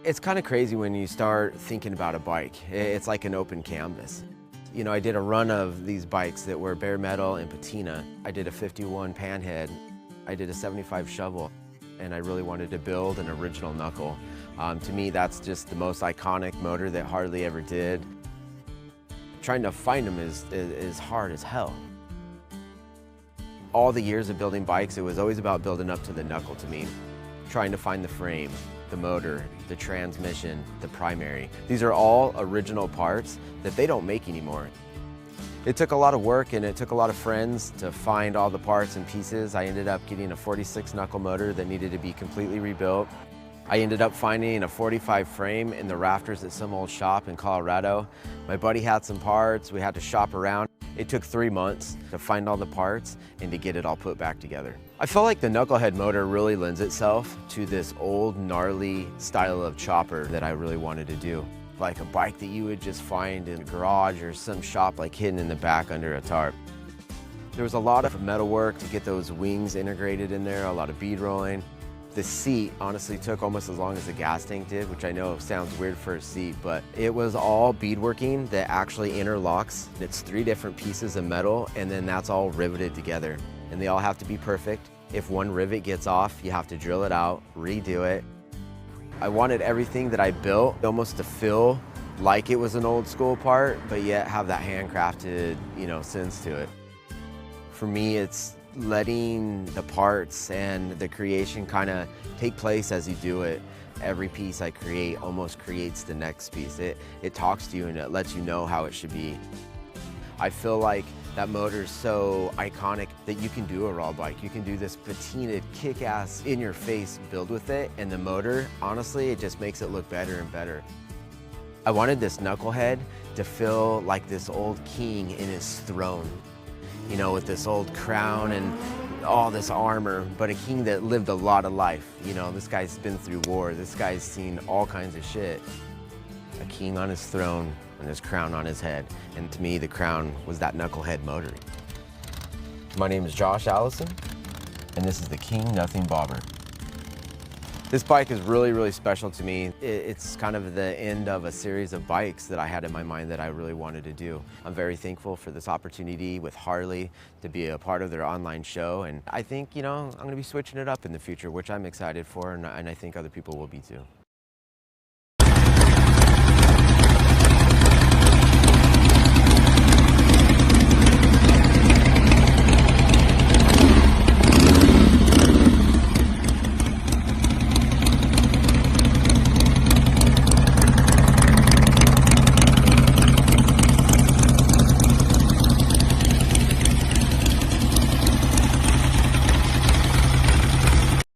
It's kind of crazy when you start thinking about a bike. It's like an open canvas. You know, I did a run of these bikes that were bare metal and patina. I did a 51 panhead. I did a 75 shovel. And I really wanted to build an original knuckle. To me, that's just the most iconic motor that Harley ever did. Trying to find them is hard as hell. All the years of building bikes, it was always about building up to the knuckle to me. Trying to find the frame, the motor, the transmission, the primary. These are all original parts that they don't make anymore. It took a lot of work and it took a lot of friends to find all the parts and pieces. I ended up getting a 46 knuckle motor that needed to be completely rebuilt. I ended up finding a 45 frame in the rafters at some old shop in Colorado. My buddy had some parts, we had to shop around. It took 3 months to find all the parts and to get it all put back together. I felt like the Knucklehead motor really lends itself to this old gnarly style of chopper that I really wanted to do. Like a bike that you would just find in a garage or some shop like hidden in the back under a tarp. There was a lot of metal work to get those wings integrated in there, a lot of bead rolling. The seat honestly took almost as long as the gas tank did, which I know sounds weird for a seat, but it was all beadworking that actually interlocks. It's 3 different pieces of metal, and then that's all riveted together. And they all have to be perfect. If one rivet gets off, you have to drill it out, redo it. I wanted everything that I built almost to feel like it was an old school part, but yet have that handcrafted, sense to it. For me, it's letting the parts and the creation kind of take place as you do it. Every piece I create almost creates the next piece. It talks to you and it lets you know how it should be. I feel like that motor is so iconic that you can do a raw bike. You can do this patinaed, kick-ass, in-your-face build with it, and the motor, honestly, it just makes it look better and better. I wanted this Knucklehead to feel like this old king in his throne. With this old crown and all this armor, but a king that lived a lot of life. This guy's been through war. This guy's seen all kinds of shit. A king on his throne and his crown on his head. And to me, the crown was that Knucklehead motor. My name is Josh Allison, and this is the King Nothing Bobber. This bike is really, really special to me. It's kind of the end of a series of bikes that I had in my mind that I really wanted to do. I'm very thankful for this opportunity with Harley to be a part of their online show. And I think, I'm gonna be switching it up in the future, which I'm excited for, and I think other people will be too.